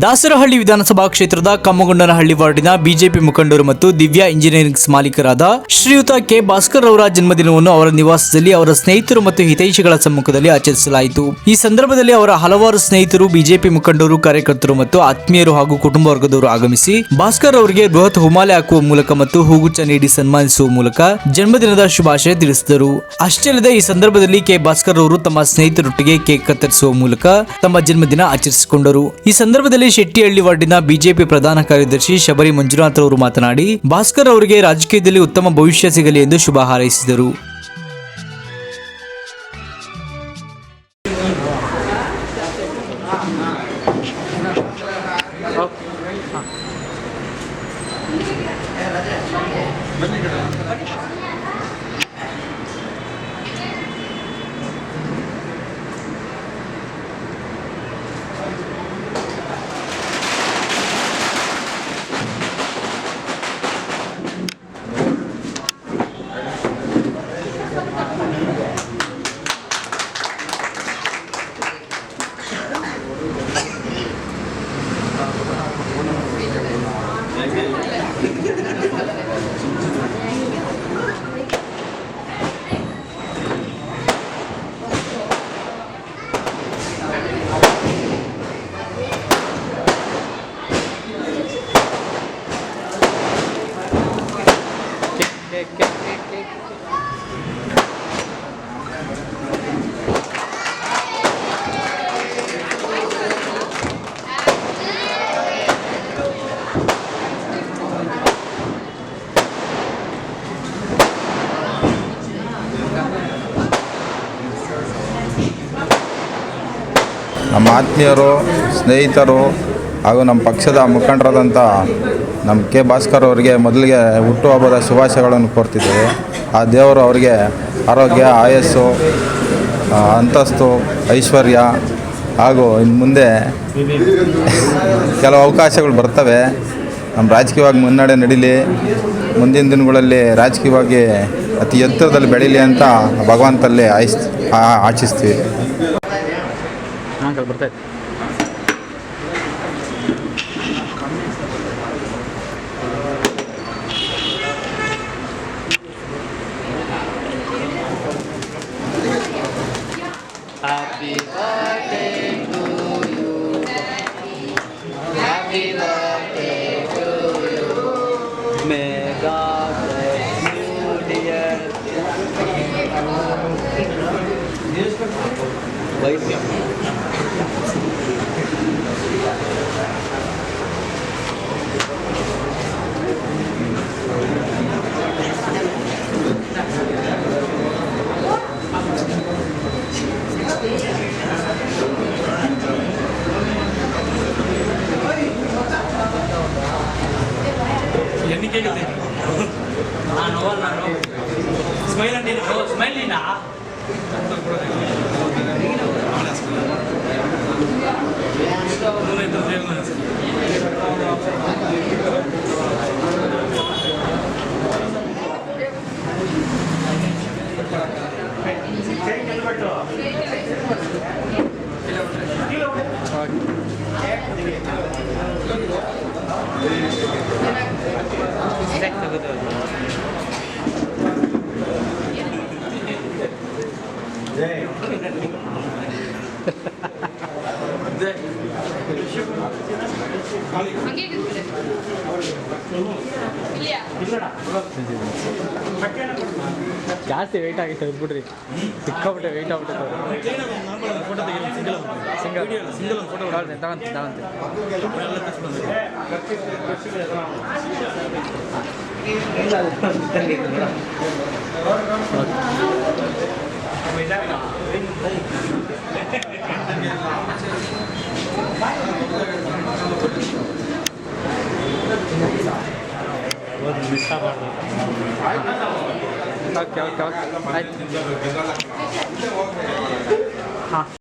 ದಾಸರಹಳ್ಳಿ ವಿಧಾನಸಭಾ ಕ್ಷೇತ್ರದ ಕಮ್ಮಗೊಂಡನಹಳ್ಳಿ ವಾರ್ಡಿನ ಬಿಜೆಪಿ ಮುಖಂಡರು ಮತ್ತು ದಿವ್ಯಾ ಇಂಜಿನಿಯರಿಂಗ್ಸ್ ಮಾಲೀಕರಾದ ಶ್ರೀಯುತ ಕೆ ಭಾಸ್ಕರ್ ಅವರ ಜನ್ಮದಿನವನ್ನು ಅವರ ನಿವಾಸದಲ್ಲಿ ಅವರ ಸ್ನೇಹಿತರು ಮತ್ತು ಹಿತೈಷಿಗಳ ಸಮ್ಮುಖದಲ್ಲಿ ಆಚರಿಸಲಾಯಿತು. ಈ ಸಂದರ್ಭದಲ್ಲಿ ಅವರ ಹಲವಾರು ಸ್ನೇಹಿತರು, ಬಿಜೆಪಿ ಮುಖಂಡರು, ಕಾರ್ಯಕರ್ತರು ಮತ್ತು ಆತ್ಮೀಯರು ಹಾಗೂ ಕುಟುಂಬ ವರ್ಗದವರು ಆಗಮಿಸಿ ಭಾಸ್ಕರ್ ಅವರಿಗೆ ಬೃಹತ್ ಹುಮಾಲೆ ಹಾಕುವ ಮೂಲಕ ಮತ್ತು ಹೂಗುಚ್ಛ ನೀಡಿ ಸನ್ಮಾನಿಸುವ ಮೂಲಕ ಜನ್ಮದಿನದ ಶುಭಾಶಯ ತಿಳಿಸಿದರು. ಅಷ್ಟೇ ಅಲ್ಲದೆ ಈ ಸಂದರ್ಭದಲ್ಲಿ ಕೆ ಭಾಸ್ಕರ್ ಅವರು ತಮ್ಮ ಸ್ನೇಹಿತರೊಟ್ಟಿಗೆ ಕೇಕ್ ಕತ್ತರಿಸುವ ಮೂಲಕ ತಮ್ಮ ಜನ್ಮದಿನ ಆಚರಿಸಿಕೊಂಡರು. ಈ ಸಂದರ್ಭದಲ್ಲಿ ಶೆಟ್ಟಿಹಳ್ಳಿ ವಾರ್ಡಿನ ಬಿಜೆಪಿ ಪ್ರಧಾನ ಕಾರ್ಯದರ್ಶಿ ಶಬರಿ ಮಂಜುನಾಥ್ ಅವರು ಮಾತನಾಡಿ ಭಾಸ್ಕರ್ ಅವರಿಗೆ ರಾಜಕೀಯದಲ್ಲಿ ಉತ್ತಮ ಭವಿಷ್ಯ ಸಿಗಲಿ ಎಂದು ಶುಭ ಹಾರೈಸಿದರು. ನಮ್ಮ ಆತ್ಮೀಯರು, ಸ್ನೇಹಿತರು ಹಾಗೂ ನಮ್ಮ ಪಕ್ಷದ ಮುಖಂಡರಾದಂಥ ನಮ್ಮ ಕೆ ಭಾಸ್ಕರ್ ಅವರಿಗೆ ಮೊದಲಿಗೆ ಹುಟ್ಟುಹಬ್ಬದ ಶುಭಾಶಯಗಳನ್ನು ಕೋರ್ತಿದ್ದೇವೆ. ಆ ದೇವರು ಅವರಿಗೆ ಆರೋಗ್ಯ, ಆಯಸ್ಸು, ಅಂತಸ್ತು, ಐಶ್ವರ್ಯ ಹಾಗೂ ಇನ್ನು ಮುಂದೆ ಕೆಲವು ಅವಕಾಶಗಳು ಬರ್ತವೆ. ನಮ್ಮ ರಾಜಕೀಯವಾಗಿ ಮುನ್ನಡೆ ನಡೀಲಿ, ಮುಂದಿನ ದಿನಗಳಲ್ಲಿ ರಾಜಕೀಯವಾಗಿ ಅತಿ ಎತ್ತರದಲ್ಲಿ ಬೆಳೀಲಿ ಅಂತ ಭಗವಂತಲ್ಲಿ ಆಶಿಸ್ತೀವಿ. ಬರ್ತಾಯಿತ್ತು Happy birthday to you. Happy birthday to you. May God bless you, dear. Smile అంటే స్మైల్ అయినా ಜಾಸ್ತಿ ವೆಯ್ಟ್ ಆಗಿತ್ತು ಬಿಡ್ರಿ, ಸಿಕ್ಕಾಬಿಟ್ಟೆ ವೆಯ್ಟ್ ಆಗ್ಬಿಟ್ಟು. ಸಿಂಗಲ್ ಫೋಟೋ ತಗೊಂತೀನಿ. ಮಿಸ್ ಆಗಬಾರ್ದು. ಓಕೆ ಆಯ್ತು. ಹಾಂ.